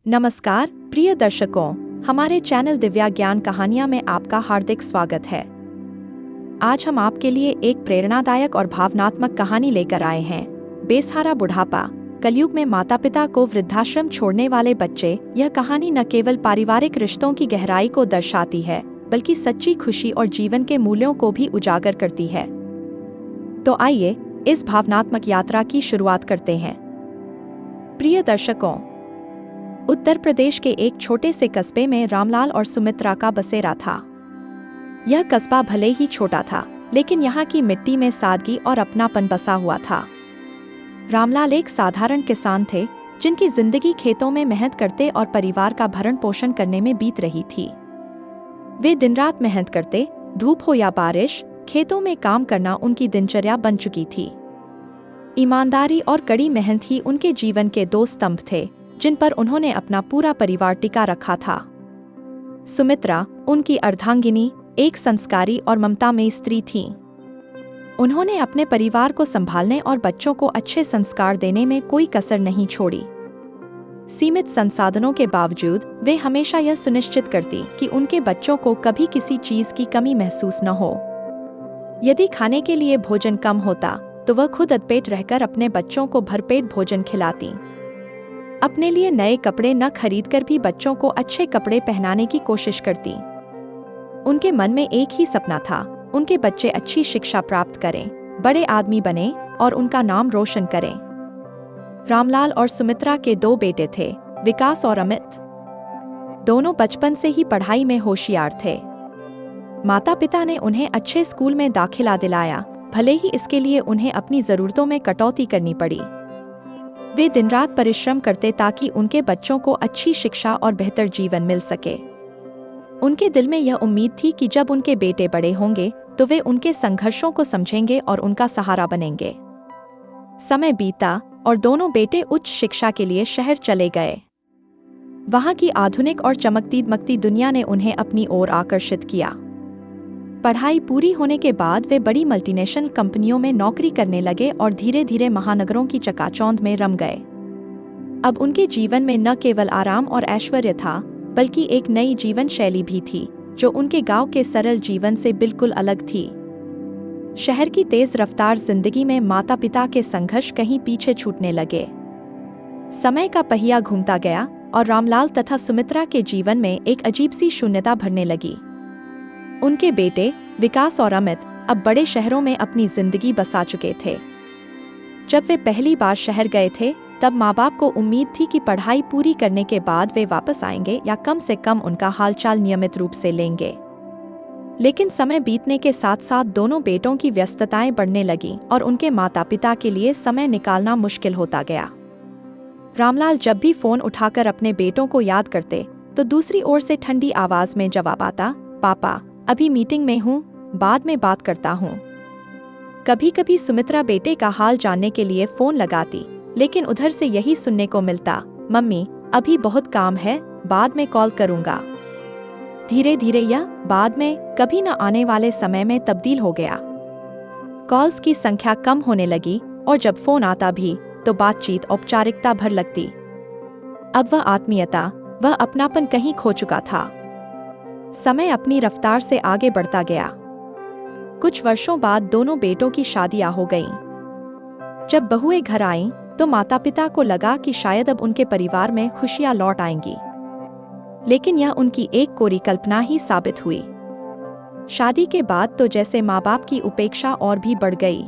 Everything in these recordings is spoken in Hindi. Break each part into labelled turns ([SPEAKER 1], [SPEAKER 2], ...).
[SPEAKER 1] नमस्कार प्रिय दर्शकों, हमारे चैनल दिव्या ज्ञान कहानियां में आपका हार्दिक स्वागत है। आज हम आपके लिए एक प्रेरणादायक और भावनात्मक कहानी लेकर आए हैं। बेसहारा बुढ़ापा, कलयुग में माता पिता को वृद्धाश्रम छोड़ने वाले बच्चे। यह कहानी न केवल पारिवारिक रिश्तों की गहराई को दर्शाती है, बल्कि सच्ची खुशी और जीवन के मूल्यों को भी उजागर करती है। तो आइए इस भावनात्मक यात्रा की शुरुआत करते हैं। प्रिय दर्शकों, उत्तर प्रदेश के एक छोटे से कस्बे में रामलाल और सुमित्रा का बसेरा था। यह कस्बा भले ही छोटा था, लेकिन यहाँ की मिट्टी में सादगी और अपनापन बसा हुआ था। रामलाल एक साधारण किसान थे, जिनकी जिंदगी खेतों में मेहनत करते और परिवार का भरण पोषण करने में बीत रही थी। वे दिन रात मेहनत करते, धूप हो या बारिश, खेतों में काम करना उनकी दिनचर्या बन चुकी थी। ईमानदारी और कड़ी मेहनत ही उनके जीवन के दो स्तंभ थे, जिन पर उन्होंने अपना पूरा परिवार टिका रखा था। सुमित्रा, उनकी अर्धांगिनी, एक संस्कारी और ममतामयी स्त्री थी। उन्होंने अपने परिवार को संभालने और बच्चों को अच्छे संस्कार देने में कोई कसर नहीं छोड़ी। सीमित संसाधनों के बावजूद वे हमेशा यह सुनिश्चित करती कि उनके बच्चों को कभी किसी चीज की कमी महसूस न हो। यदि खाने के लिए भोजन कम होता, तो वह खुद अधपेट रहकर अपने बच्चों को भरपेट भोजन खिलाती। अपने लिए नए कपड़े न खरीदकर भी बच्चों को अच्छे कपड़े पहनाने की कोशिश करती। उनके मन में एक ही सपना था, उनके बच्चे अच्छी शिक्षा प्राप्त करें, बड़े आदमी बने और उनका नाम रोशन करें। रामलाल और सुमित्रा के दो बेटे थे, विकास और अमित। दोनों बचपन से ही पढ़ाई में होशियार थे। माता पिता ने उन्हें अच्छे स्कूल में दाखिला दिलाया, भले ही इसके लिए उन्हें अपनी जरूरतों में कटौती करनी पड़ी। वे दिन रात परिश्रम करते ताकि उनके बच्चों को अच्छी शिक्षा और बेहतर जीवन मिल सके। उनके दिल में यह उम्मीद थी कि जब उनके बेटे बड़े होंगे तो वे उनके संघर्षों को समझेंगे और उनका सहारा बनेंगे। समय बीता और दोनों बेटे उच्च शिक्षा के लिए शहर चले गए। वहां की आधुनिक और चमकती दमकती दुनिया ने उन्हें अपनी ओर आकर्षित किया। पढ़ाई पूरी होने के बाद वे बड़ी मल्टीनेशनल कंपनियों में नौकरी करने लगे और धीरे धीरे महानगरों की चकाचौंध में रम गए। अब उनके जीवन में न केवल आराम और ऐश्वर्य था, बल्कि एक नई जीवन शैली भी थी, जो उनके गांव के सरल जीवन से बिल्कुल अलग थी। शहर की तेज रफ्तार जिंदगी में माता पिता के संघर्ष कहीं पीछे छूटने लगे। समय का पहिया घूमता गया और रामलाल तथा सुमित्रा के जीवन में एक अजीब सी शून्यता भरने लगी। उनके बेटे विकास और अमित अब बड़े शहरों में अपनी जिंदगी बसा चुके थे। जब वे पहली बार शहर गए थे, तब माँ बाप को उम्मीद थी कि पढ़ाई पूरी करने के बाद वे वापस आएंगे या कम से कम उनका हालचाल नियमित रूप से लेंगे। लेकिन समय बीतने के साथ साथ दोनों बेटों की व्यस्तताएं बढ़ने लगीं और उनके माता पिता के लिए समय निकालना मुश्किल होता गया। रामलाल जब भी फोन उठाकर अपने बेटों को याद करते, तो दूसरी ओर से ठंडी आवाज में जवाब आता, पापा अभी मीटिंग में हूँ, बाद में बात करता हूँ। कभी कभी सुमित्रा बेटे का हाल जानने के लिए फोन लगाती, लेकिन उधर से यही सुनने को मिलता, मम्मी अभी बहुत काम है, बाद में कॉल करूँगा। धीरे धीरे यह बाद में कभी न आने वाले समय में तब्दील हो गया। कॉल्स की संख्या कम होने लगी और जब फोन आता भी तो बातचीत औपचारिकता भर लगती। अब वह आत्मीयता, वह अपनापन कहीं खो चुका था। समय अपनी रफ्तार से आगे बढ़ता गया। कुछ वर्षों बाद दोनों बेटों की शादियां हो गईं। जब बहुएं घर आईं, तो माता पिता को लगा कि शायद अब उनके परिवार में खुशियां लौट आएंगी। लेकिन यह उनकी एक कोरी कल्पना ही साबित हुई। शादी के बाद तो जैसे माँ बाप की उपेक्षा और भी बढ़ गई।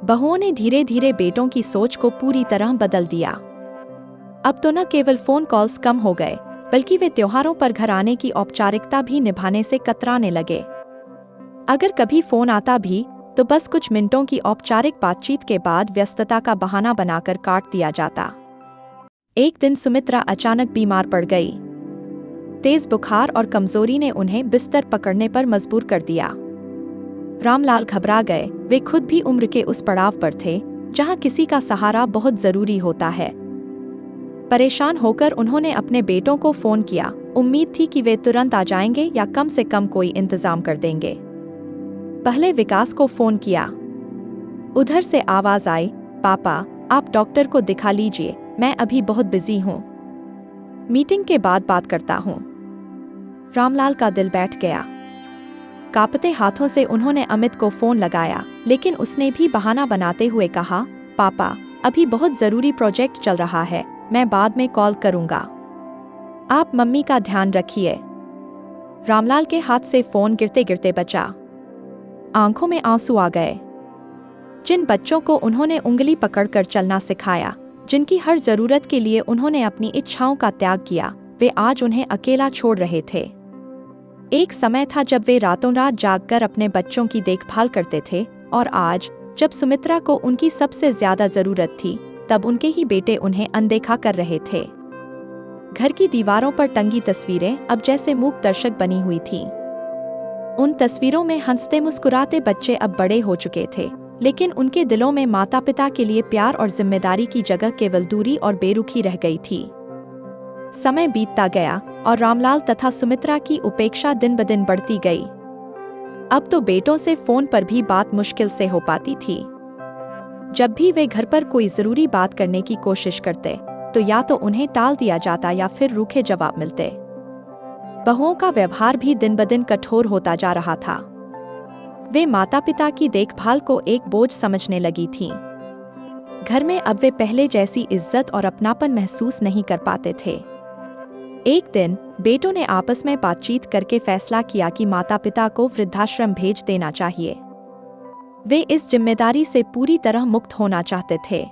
[SPEAKER 1] बहुओं ने धीरे धीरे बेटों की सोच को पूरी तरह बदल दिया। अब तो न केवल फोन कॉल्स कम हो गए, बल्कि वे त्योहारों पर घर आने की औपचारिकता भी निभाने से कतराने लगे। अगर कभी फोन आता भी तो बस कुछ मिनटों की औपचारिक बातचीत के बाद व्यस्तता का बहाना बनाकर काट दिया जाता। एक दिन सुमित्रा अचानक बीमार पड़ गई। तेज बुखार और कमजोरी ने उन्हें बिस्तर पकड़ने पर मजबूर कर दिया। रामलाल घबरा गए। वे खुद भी उम्र के उस पड़ाव पर थे जहां किसी का सहारा बहुत जरूरी होता है। परेशान होकर उन्होंने अपने बेटों को फोन किया। उम्मीद थी कि वे तुरंत आ जाएंगे या कम से कम कोई इंतजाम कर देंगे। पहले विकास को फोन किया। उधर से आवाज आई, पापा आप डॉक्टर को दिखा लीजिए, मैं अभी बहुत बिजी हूँ। मीटिंग के बाद बात करता हूँ। रामलाल का दिल बैठ गया। कांपते हाथों से उन्होंने अमित को फोन लगाया, लेकिन उसने भी बहाना बनाते हुए कहा, पापा अभी बहुत जरूरी प्रोजेक्ट चल रहा है, मैं बाद में कॉल करूंगा। आप मम्मी का ध्यान रखिए। रामलाल के हाथ से फोन गिरते गिरते बचा। आंखों में आंसू आ गए। जिन बच्चों को उन्होंने उंगली पकड़कर चलना सिखाया, जिनकी हर जरूरत के लिए उन्होंने अपनी इच्छाओं का त्याग किया, वे आज उन्हें अकेला छोड़ रहे थे। एक समय था जब वे रातों रात जागकर अपने बच्चों की देखभाल करते थे, और आज जब सुमित्रा को उनकी सबसे ज्यादा जरूरत थी, तब उनके ही बेटे उन्हें अनदेखा कर रहे थे। घर की दीवारों पर टंगी तस्वीरें अब जैसे मूक दर्शक बनी हुई थीं। उन तस्वीरों में हंसते मुस्कुराते बच्चे अब बड़े हो चुके थे, लेकिन उनके दिलों में माता पिता के लिए प्यार और जिम्मेदारी की जगह केवल दूरी और बेरुखी रह गई थी। समय बीतता गया और रामलाल तथा सुमित्रा की उपेक्षा दिन ब दिन बढ़ती गई। अब तो बेटों से फोन पर भी बात मुश्किल से हो पाती थी। जब भी वे घर पर कोई जरूरी बात करने की कोशिश करते, तो या तो उन्हें टाल दिया जाता या फिर रूखे जवाब मिलते। बहुओं का व्यवहार भी दिन ब दिन कठोर होता जा रहा था। वे माता पिता की देखभाल को एक बोझ समझने लगी थीं। घर में अब वे पहले जैसी इज्जत और अपनापन महसूस नहीं कर पाते थे। एक दिन बेटों ने आपस में बातचीत करके फैसला किया कि माता पिता को वृद्धाश्रम भेज देना चाहिए। वे इस जिम्मेदारी से पूरी तरह मुक्त होना चाहते थे।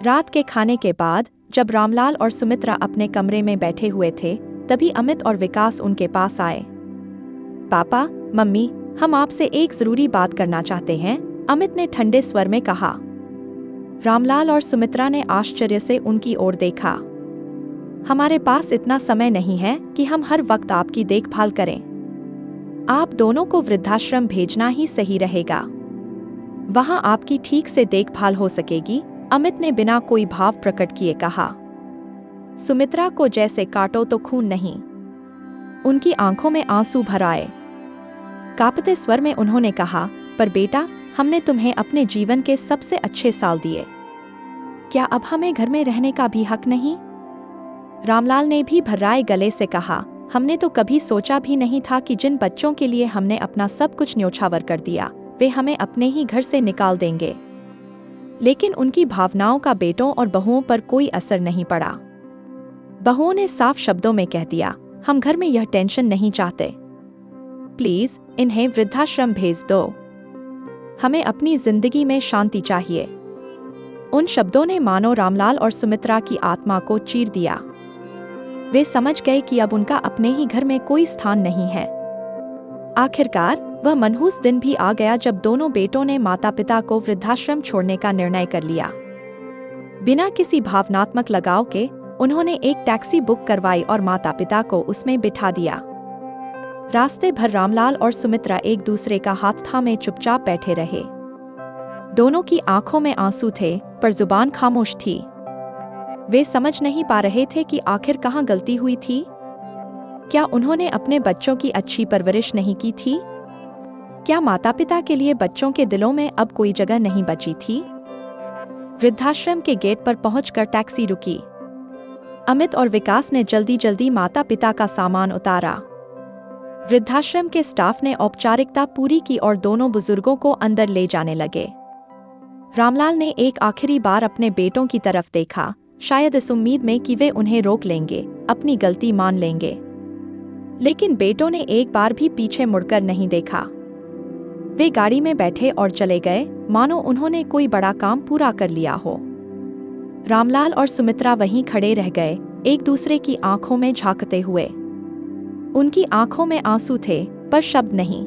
[SPEAKER 1] रात के खाने के बाद जब रामलाल और सुमित्रा अपने कमरे में बैठे हुए थे, तभी अमित और विकास उनके पास आए। पापा, मम्मी, हम आपसे एक जरूरी बात करना चाहते हैं, अमित ने ठंडे स्वर में कहा। रामलाल और सुमित्रा ने आश्चर्य से उनकी ओर देखा। हमारे पास इतना समय नहीं है कि हम हर वक्त आपकी देखभाल करें। आप दोनों को वृद्धाश्रम भेजना ही सही रहेगा। वहां आपकी ठीक से देखभाल हो सकेगी, अमित ने बिना कोई भाव प्रकट किए कहा। सुमित्रा को जैसे काटो तो खून नहीं। उनकी आंखों में आंसू भर आए। कांपते स्वर में उन्होंने कहा, पर बेटा, हमने तुम्हें अपने जीवन के सबसे अच्छे साल दिए। क्या अब हमें घर में रहने का भी हक नहीं? रामलाल ने भी भर्राए गले से कहा, हमने तो कभी सोचा भी नहीं था कि जिन बच्चों के लिए हमने अपना सब कुछ न्योछावर कर दिया, वे हमें अपने ही घर से निकाल देंगे। लेकिन उनकी भावनाओं का बेटों और बहुओं पर कोई असर नहीं पड़ा। बहुओं ने साफ शब्दों में कह दिया, हम घर में यह टेंशन नहीं चाहते। प्लीज इन्हें वृद्धाश्रम भेज दो। हमें अपनी जिंदगी में शांति चाहिए। उन शब्दों ने मानो रामलाल और सुमित्रा की आत्मा को चीर दिया। वे समझ गए कि अब उनका अपने ही घर में कोई स्थान नहीं है। आखिरकार वह मनहूस दिन भी आ गया जब दोनों बेटों ने माता पिता को वृद्धाश्रम छोड़ने का निर्णय कर लिया। बिना किसी भावनात्मक लगाव के उन्होंने एक टैक्सी बुक करवाई और माता पिता को उसमें बिठा दिया। रास्ते भर रामलाल और सुमित्रा एक दूसरे का हाथ थामे चुपचाप बैठे रहे। दोनों की आंखों में आंसू थे, पर जुबान खामोश थी। वे समझ नहीं पा रहे थे कि आखिर कहाँ गलती हुई थी। क्या उन्होंने अपने बच्चों की अच्छी परवरिश नहीं की थी? क्या माता पिता के लिए बच्चों के दिलों में अब कोई जगह नहीं बची थी? वृद्धाश्रम के गेट पर पहुंचकर टैक्सी रुकी। अमित और विकास ने जल्दी जल्दी माता पिता का सामान उतारा। वृद्धाश्रम के स्टाफ ने औपचारिकता पूरी की और दोनों बुजुर्गों को अंदर ले जाने लगे। रामलाल ने एक आखिरी बार अपने बेटों की तरफ देखा, शायद इस उम्मीद में कि वे उन्हें रोक लेंगे, अपनी गलती मान लेंगे। लेकिन बेटों ने एक बार भी पीछे मुड़कर नहीं देखा। वे गाड़ी में बैठे और चले गए, मानो उन्होंने कोई बड़ा काम पूरा कर लिया हो। रामलाल और सुमित्रा वहीं खड़े रह गए, एक दूसरे की आंखों में झांकते हुए। उनकी आंखों में आंसू थे, पर शब्द नहीं।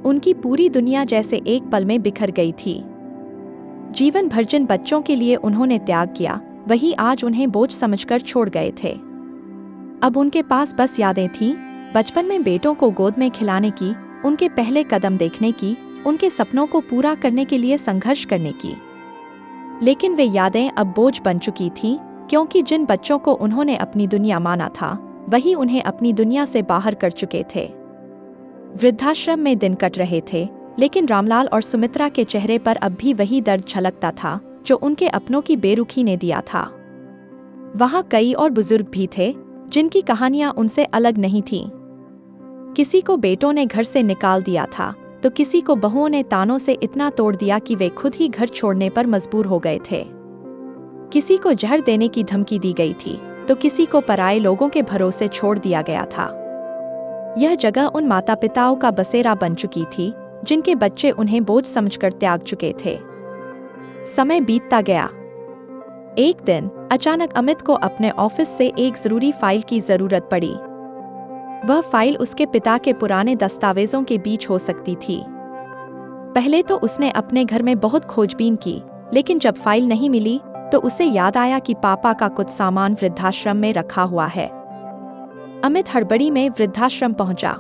[SPEAKER 1] उनकी पूरी दुनिया जैसे एक पल में बिखर गई थी। जीवन भर जिन बच्चों के लिए उन्होंने त्याग किया, वही आज उन्हें बोझ समझकर छोड़ गए थे। अब उनके पास बस यादें थीं, बचपन में बेटों को गोद में खिलाने की, उनके पहले कदम देखने की, उनके सपनों को पूरा करने के लिए संघर्ष करने की। लेकिन वे यादें अब बोझ बन चुकी थीं, क्योंकि जिन बच्चों को उन्होंने अपनी दुनिया माना था, वही उन्हें अपनी दुनिया से बाहर कर चुके थे। वृद्धाश्रम में दिन कट रहे थे, लेकिन रामलाल और सुमित्रा के चेहरे पर अब भी वही दर्द झलकता था जो उनके अपनों की बेरुखी ने दिया था। वहाँ कई और बुजुर्ग भी थे जिनकी कहानियां उनसे अलग नहीं थीं। किसी को बेटों ने घर से निकाल दिया था, तो किसी को बहुओं ने तानों से इतना तोड़ दिया कि वे खुद ही घर छोड़ने पर मजबूर हो गए थे। किसी को जहर देने की धमकी दी गई थी, तो किसी को पराये लोगों के भरोसे छोड़ दिया गया था। यह जगह उन माता पिताओं का बसेरा बन चुकी थी जिनके बच्चे उन्हें बोझ समझकर त्याग चुके थे। समय बीतता गया। एक दिन अचानक अमित को अपने ऑफिस से एक जरूरी फाइल की जरूरत पड़ी। वह फाइल उसके पिता के पुराने दस्तावेजों के बीच हो सकती थी। पहले तो उसने अपने घर में बहुत खोजबीन की, लेकिन जब फाइल नहीं मिली तो उसे याद आया कि पापा का कुछ सामान वृद्धाश्रम में रखा हुआ है। अमित हड़बड़ी में वृद्धाश्रम पहुंचा।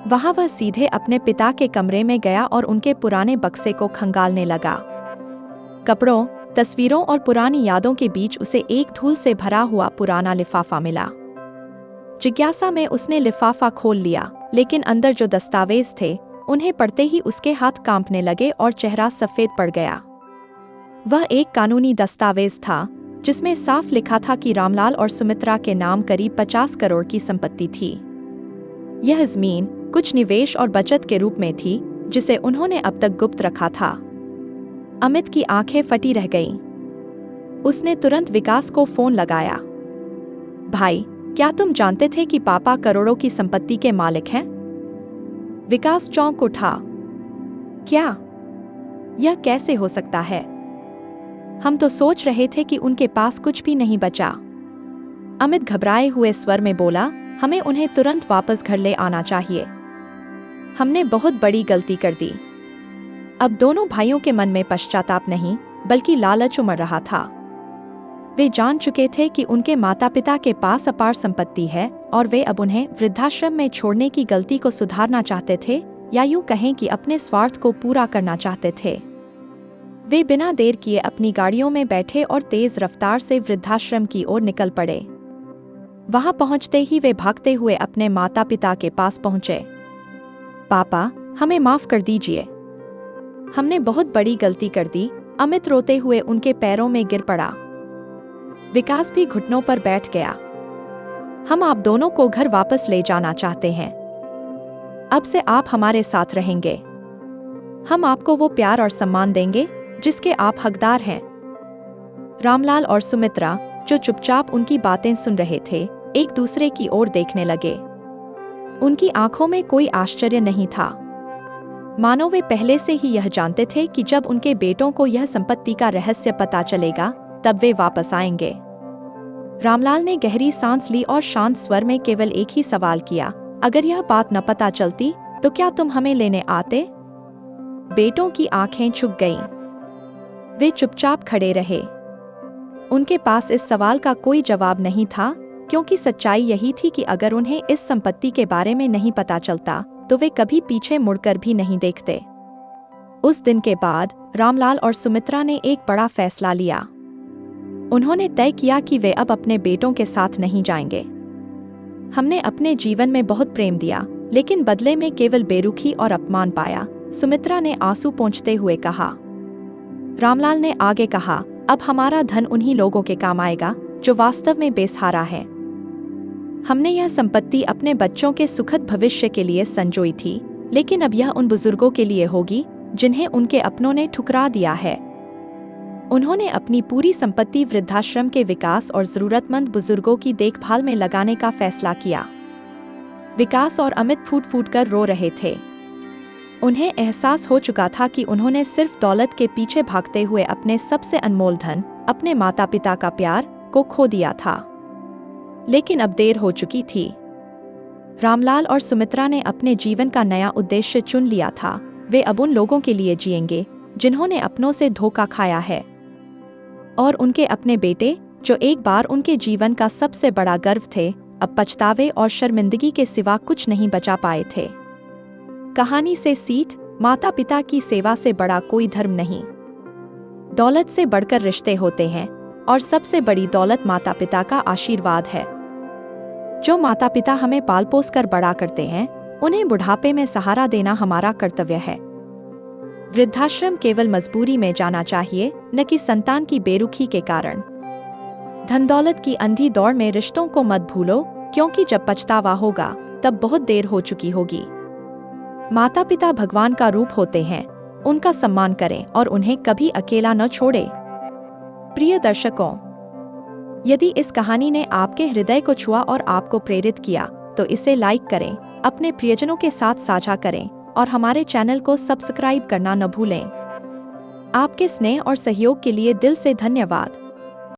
[SPEAKER 1] वहां वह सीधे अपने पिता के कमरे में गया और उनके पुराने बक्से को खंगालने लगा। कपड़ों, तस्वीरों और पुरानी यादों के बीच उसे एक धूल से भरा हुआ पुराना लिफाफा मिला। जिज्ञासा में उसने लिफाफा खोल लिया, लेकिन अंदर जो दस्तावेज थे उन्हें पढ़ते ही उसके हाथ कांपने लगे और चेहरा सफेद पड़ गया। वह एक कानूनी दस्तावेज था जिसमें साफ लिखा था कि रामलाल और सुमित्रा के नाम करीब 50 करोड़ की संपत्ति थी। यह जमीन कुछ निवेश और बचत के रूप में थी जिसे उन्होंने अब तक गुप्त रखा था। अमित की आंखें फटी रह गईं। उसने तुरंत विकास को फोन लगाया। भाई, क्या तुम जानते थे कि पापा करोड़ों की संपत्ति के मालिक हैं? विकास चौंक उठा। क्या? यह कैसे हो सकता है? हम तो सोच रहे थे कि उनके पास कुछ भी नहीं बचा। अमित घबराए हुए स्वर में बोला, हमें उन्हें तुरंत वापस घर ले आना चाहिए। हमने बहुत बड़ी गलती कर दी। अब दोनों भाइयों के मन में पश्चाताप नहीं, बल्कि लालच उमड़ रहा था। वे जान चुके थे कि उनके माता पिता के पास अपार संपत्ति है और वे अब उन्हें वृद्धाश्रम में छोड़ने की गलती को सुधारना चाहते थे, या यूं कहें कि अपने स्वार्थ को पूरा करना चाहते थे। वे बिना देर किए अपनी गाड़ियों में बैठे और तेज रफ्तार से वृद्धाश्रम की ओर निकल पड़े। वहां पहुंचते ही वे भागते हुए अपने माता पिता के पास पहुंचे। पापा, हमें माफ कर दीजिए। हमने बहुत बड़ी गलती कर दी। अमित रोते हुए उनके पैरों में गिर पड़ा। विकास भी घुटनों पर बैठ गया। हम आप दोनों को घर वापस ले जाना चाहते हैं। अब से आप हमारे साथ रहेंगे। हम आपको वो प्यार और सम्मान देंगे जिसके आप हकदार हैं। रामलाल और सुमित्रा, जो चुपचाप उनकी बातें सुन रहे थे, एक दूसरे की ओर देखने लगे। उनकी आंखों में कोई आश्चर्य नहीं था, मानो वे पहले से ही यह जानते थे कि जब उनके बेटों को यह संपत्ति का रहस्य पता चलेगा तब वे वापस आएंगे। रामलाल ने गहरी सांस ली और शांत स्वर में केवल एक ही सवाल किया, अगर यह बात न पता चलती तो क्या तुम हमें लेने आते? बेटों की आंखें झुक गईं। वे चुपचाप खड़े रहे। उनके पास इस सवाल का कोई जवाब नहीं था, क्योंकि सच्चाई यही थी कि अगर उन्हें इस संपत्ति के बारे में नहीं पता चलता तो वे कभी पीछे मुड़कर भी नहीं देखते। उस दिन के बाद रामलाल और सुमित्रा ने एक बड़ा फैसला लिया। उन्होंने तय किया कि वे अब अपने बेटों के साथ नहीं जाएंगे। हमने अपने जीवन में बहुत प्रेम दिया, लेकिन बदले में केवल बेरुखी और अपमान पाया, सुमित्रा ने आंसू पोंछते हुए कहा। रामलाल ने आगे कहा, अब हमारा धन उन्हीं लोगों के काम आएगा जो वास्तव में बेसहारा है। हमने यह संपत्ति अपने बच्चों के सुखद भविष्य के लिए संजोई थी, लेकिन अब यह उन बुजुर्गों के लिए होगी जिन्हें उनके अपनों ने ठुकरा दिया है। उन्होंने अपनी पूरी संपत्ति वृद्धाश्रम के विकास और जरूरतमंद बुजुर्गों की देखभाल में लगाने का फैसला किया। विकास और अमित फूट फूट कर रो रहे थे। उन्हें एहसास हो चुका था कि उन्होंने सिर्फ दौलत के पीछे भागते हुए अपने सबसे अनमोल धन, अपने माता पिता का प्यार, को खो दिया था। लेकिन अब देर हो चुकी थी। रामलाल और सुमित्रा ने अपने जीवन का नया उद्देश्य चुन लिया था। वे अब उन लोगों के लिए जिएंगे जिन्होंने अपनों से धोखा खाया है, और उनके अपने बेटे, जो एक बार उनके जीवन का सबसे बड़ा गर्व थे, अब पछतावे और शर्मिंदगी के सिवा कुछ नहीं बचा पाए थे। कहानी से सीख, माता पिता की सेवा से बड़ा कोई धर्म नहीं। दौलत से बढ़कर रिश्ते होते हैं, और सबसे बड़ी दौलत माता पिता का आशीर्वाद है। जो माता पिता हमें पाल पोस कर बड़ा करते हैं, उन्हें बुढ़ापे में सहारा देना हमारा कर्तव्य है। वृद्धाश्रम केवल मजबूरी में जाना चाहिए, न कि संतान की बेरुखी के कारण। धन दौलत की अंधी दौड़ में रिश्तों को मत भूलो, क्योंकि जब पछतावा होगा तब बहुत देर हो चुकी होगी। माता पिता भगवान का रूप होते हैं, उनका सम्मान करें और उन्हें कभी अकेला न छोड़ें। प्रिय दर्शकों, यदि इस कहानी ने आपके हृदय को छुआ और आपको प्रेरित किया तो इसे लाइक करें, अपने प्रियजनों के साथ साझा करें और हमारे चैनल को सब्सक्राइब करना न भूलें। आपके स्नेह और सहयोग के लिए दिल से धन्यवाद।